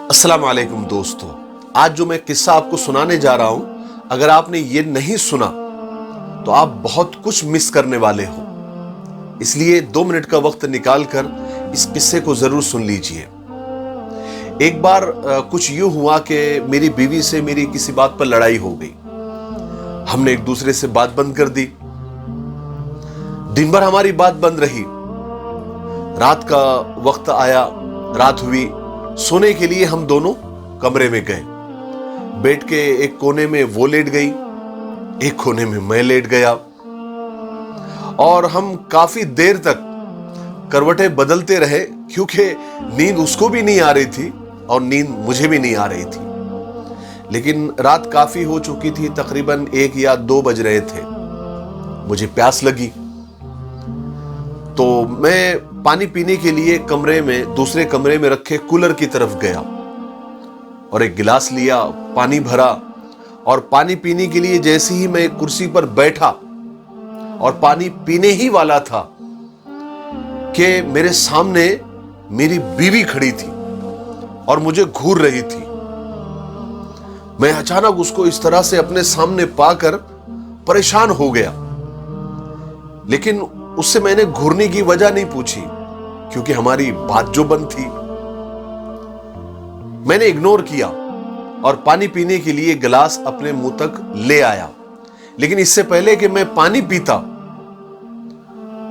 अस्सलाम वालेकुम दोस्तों, आज जो मैं किस्सा आपको सुनाने जा रहा हूं, अगर आपने ये नहीं सुना तो आप बहुत कुछ मिस करने वाले हो। इसलिए 2 मिनट का वक्त निकालकर इस किस्से को जरूर सुन लीजिए। एक बार कुछ यूं हुआ कि मेरी बीवी से मेरी किसी बात पर लड़ाई हो गई। हमने एक दूसरे से बात बंद कर दी। दिन भर हमारी बात बंद रही। रात का वक्त आया, रात हुई, सोने के लिए हम दोनों कमरे में गए। बेड के एक कोने में वो लेट गई, एक कोने में मैं लेट गया और हम काफी देर तक करवटें बदलते रहे, क्योंकि नींद उसको भी नहीं आ रही थी और नींद मुझे भी नहीं आ रही थी। लेकिन रात काफी हो चुकी थी, तकरीबन 1 या 2 बज रहे थे। मुझे प्यास लगी तो मैं पानी पीने के लिए कमरे में, दूसरे कमरे में रखे कूलर की तरफ गया और एक गिलास लिया, पानी भरा और पानी पीने के लिए जैसे ही मैं कुर्सी पर बैठा और पानी पीने ही वाला था कि मेरे सामने मेरी बीवी खड़ी थी और मुझे घूर रही थी। मैं अचानक उसको इस तरह से अपने सामने पाकर परेशान हो गया, लेकिन उससे मैंने घूरने की वजह नहीं पूछी, क्योंकि हमारी बात जो बंद थी। मैंने इग्नोर किया और पानी पीने के लिए गिलास अपने मुंह तक ले आया। लेकिन इससे पहले कि मैं पानी पीता,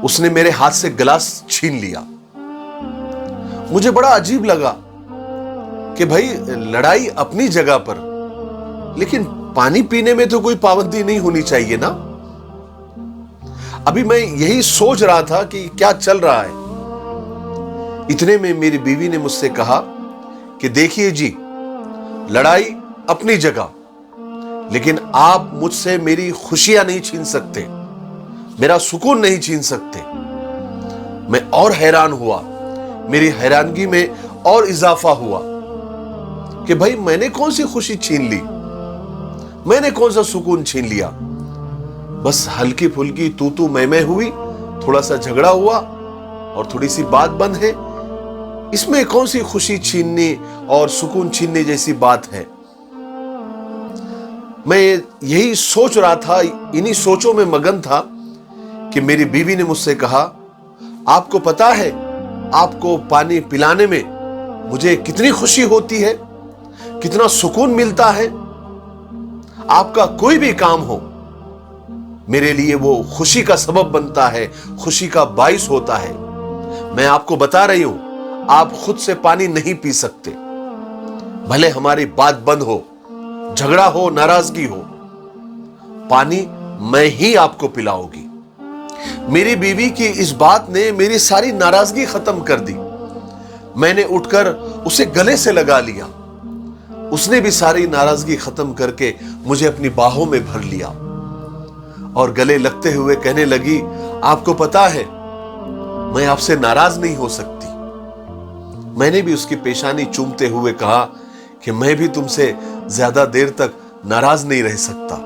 उसने मेरे हाथ से गिलास छीन लिया। मुझे बड़ा अजीब लगा कि भाई, लड़ाई अपनी जगह पर, लेकिन पानी पीने में तो कोई पाबंदी नहीं होनी चाहिए ना। अभी मैं यही सोच रहा था कि क्या चल रहा है। इतने में मेरी बीवी ने मुझसे कहा कि देखिए जी, लड़ाई अपनी जगह, लेकिन आप मुझसे मेरी खुशियां नहीं छीन सकते, मेरा सुकून नहीं छीन सकते। मैं और हैरान हुआ, मेरी हैरानगी में और इजाफा हुआ कि भाई, मैंने कौन सी खुशी छीन ली, मैंने कौन सा सुकून छीन लिया। बस हल्की फुल्की तू मैं हुई, थोड़ा सा झगड़ा हुआ और थोड़ी सी बात बंद है। इसमें कौन सी खुशी छीनने और सुकून छीनने जैसी बात है। मैं यही सोच रहा था, इन्हीं सोचों में मगन था कि मेरी बीवी ने मुझसे कहा, आपको पता है आपको पानी पिलाने में मुझे कितनी खुशी होती है, कितना सुकून मिलता है। आपका कोई भी काम हो, मेरे लिए वो खुशी का सबब बनता है, खुशी का बाइस होता है। मैं आपको बता रही हूं, आप खुद से पानी नहीं पी सकते, भले हमारी बात बंद हो, झगड़ा हो, नाराजगी हो, पानी मैं ही आपको पिलाऊंगी। मेरी बीवी की इस बात ने मेरी सारी नाराजगी खत्म कर दी। मैंने उठकर उसे गले से लगा लिया। उसने भी सारी नाराजगी खत्म करके मुझे अपनी बाहों में भर लिया और गले लगते हुए कहने लगी, आपको पता है मैं आपसे नाराज नहीं हो सकती। मैंने भी उसकी पेशानी चूमते हुए कहा कि मैं भी तुमसे ज्यादा देर तक नाराज नहीं रह सकता।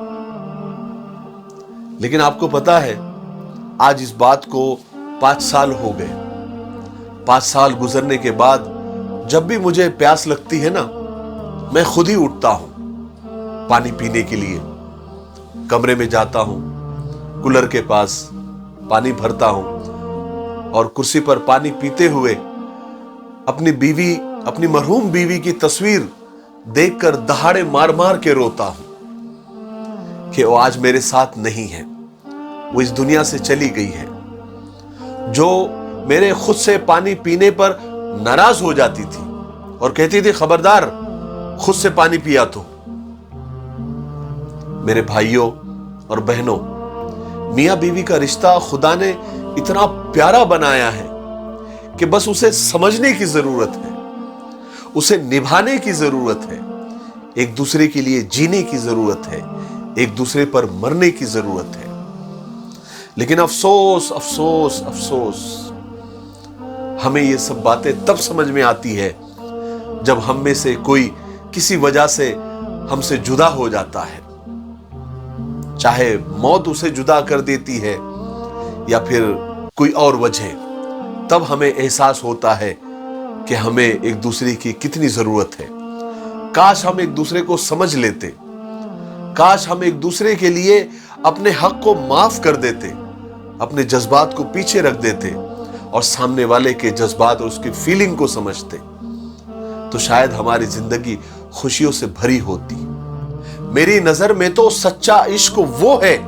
लेकिन आपको पता है, आज इस बात को 5 साल हो गए। 5 साल गुजरने के बाद जब भी मुझे प्यास लगती है ना, मैं खुद ही उठता हूं पानी पीने के लिए। कमरे में जाता हूं, कूलर के पास पानी भरता हूं और कुर्सी पर पानी पीते हुए अपनी बीवी, अपनी मरहूम बीवी की तस्वीर देखकर दहाड़े मार मार के रोता हूं कि वो आज मेरे साथ नहीं है, वो इस दुनिया से चली गई है। जो मेरे खुद से पानी पीने पर नाराज हो जाती थी और कहती थी, खबरदार खुद से पानी पिया तो। मेरे भाइयों और बहनों, मियां बीवी का रिश्ता खुदा ने इतना प्यारा बनाया है कि बस उसे समझने की जरूरत है, उसे निभाने की जरूरत है, एक दूसरे के लिए जीने की जरूरत है, एक दूसरे पर मरने की जरूरत है। लेकिन अफसोस अफसोस अफसोस, हमें ये सब बातें तब समझ में आती है जब हम में से कोई किसी वजह से हमसे जुदा हो जाता है। चाहे मौत उसे जुदा कर देती है या फिर कोई और वजह, तब हमें एहसास होता है कि हमें एक दूसरे की कितनी जरूरत है। काश हम एक दूसरे को समझ लेते, काश हम एक दूसरे के लिए अपने हक को माफ कर देते, अपने जज्बात को पीछे रख देते और सामने वाले के जज्बात और उसकी फीलिंग को समझते, तो शायद हमारी जिंदगी खुशियों से भरी होती। मेरी नजर में तो सच्चा इश्क वो है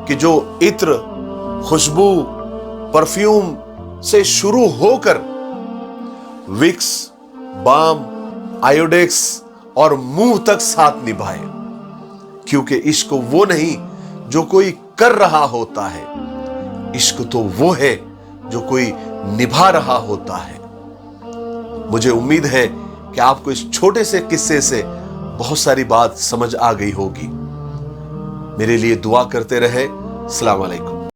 कि जो इत्र, खुशबू, परफ्यूम से शुरू होकर विक्स, बाम, आयोडेक्स और मुंह तक साथ निभाए। क्योंकि इश्क वो नहीं जो कोई कर रहा होता है, इश्क तो वो है जो कोई निभा रहा होता है। मुझे उम्मीद है कि आपको इस छोटे से किस्से से बहुत सारी बात समझ आ गई होगी। मेरे लिए दुआ करते रहे। अस्सलाम वालेकुम।